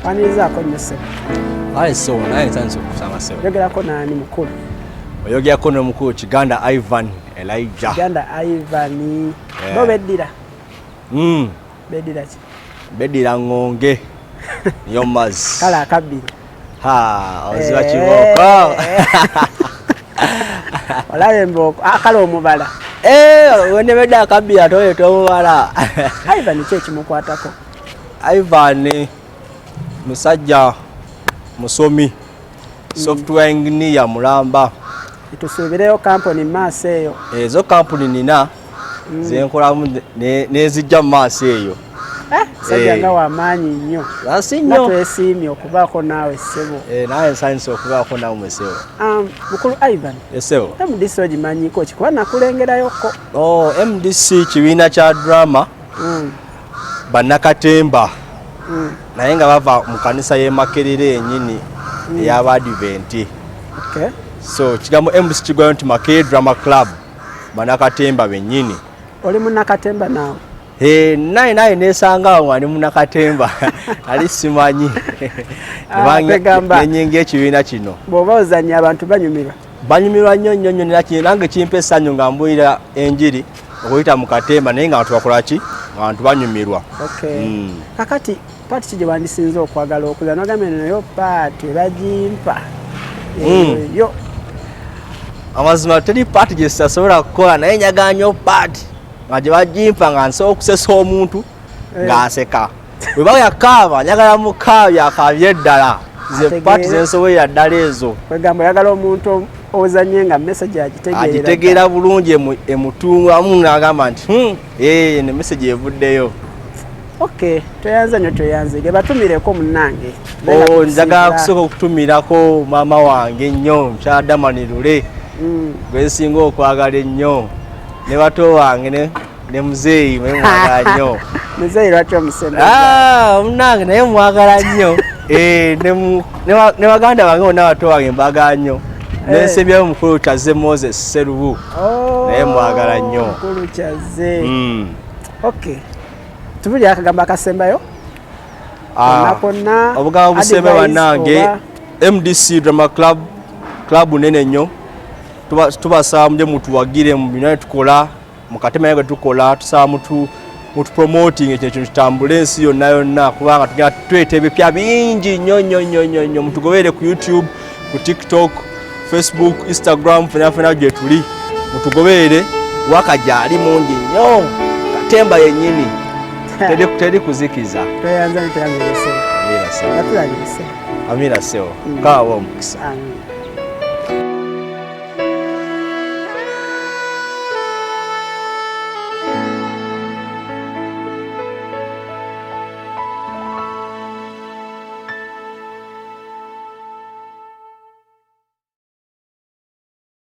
Wanirizaako nnyo ssebo. Aye so naye nsanze okusanga ssebo. Yogerako nani mukulu? Oyogerako n'omukulu Kiganda Ivan Elijah. Kiganda Ivan. Bo beddira? Beddira ki? Beddira ngonge. Yomazi. Kala akabbiri. Oziba kibooko. Olabe mbooko. Kala omubala. Wene bedda akabbiri atoye tomubala. Ivan ki ekimukwatako? Ivan musajja musomi. Software engineer mulamba. Tusuubireyo kampuni maaso eyo. Ezo kampuni nina zenkolamu nezijja mu maaso eyo. Sajja nga w'amaanyi nnyo. Asi nnyo. Twesiimye okubaako naawe ssebo. Naye nsanyuse okubaako naawe ssebo. Mukulu Ivan. Ssebo. MDC ogimanyiko ki? Kuba nakulengerayoko. MDC kibiina kya drama. Bannakatemba. Naye nga bava mu kanisa y'e Makerere yennyini ey'Abadiventi. So kigambo MDC kigwayo nti Makerere Drama Club bannakatemba bennyini. Oli munnakatemba naawe? Naye nesanga nga ndi munnakatemba ali simanyi. Nenyinga ekibiina kino. Bw'oba ozannya abantu banyumirwa? Banyumirwa nnyo nnyo nnyo, nange kimpa essanyu nga mbuulira enjiri okuyita mu katemba naye nga abantu bakola ki? Abantu banyumirwa. Kakati paati ki gye wandisinze okwagala okuza? Nogambye nayo paati bagimpa. Yo amazima teri paati gye sitasobola kukola naye njagala nnyo paati nga gye bagimpa nga nsobola okusesa omuntu ng'aseka. Bwe bayakaaba njagala mukaabi akaabye ddala. Ze paati ze nsobolera ddala ezo. Kwegamba oyagala omuntu ozannye nga message agitegeera bulungi emutungamu n'agamba nti ne message evuddeyo. Toyanze nnyo toyanze. Ge batumireko munnange. Njagala kusooka okutumirako maama wange nnyo Mukyala Damani Lule. Gwe nsinga okwagala ennyo. Ne bato wange ne muzeeyi mwe mwagala nnyo. Muzeeyi lwaki omusembeza? Munnange naye mwagala nnyo. Ne baganda bange bonna bato wange mbagala nnyo. Nensembyayo mukulu Kyaze Moses Serubu. Naye mwagala nnyo. Mukulu Kyaze. Tubuli akagambo akasembayo? Obugambo obusembe bannange MDC Drama Club nene nnyo. Tubasaba muje mutuwagire mu bino tukola mu katema yange tukola tusaba mutupromoting ekintu kitambule ensi yonna yonna kubanga tugenda tweta ebipya bingi nnyo nnyo nnyo nnyo. Mutugobere ku YouTube, ku TikTok, Facebook, Instagram, fena gye tuli. Mutugobere wakajali mungi nnyo. Katemba yennyini. Teri kuzikiza. Toyanza nitayanza. Amira sewo. Kawa omukisa.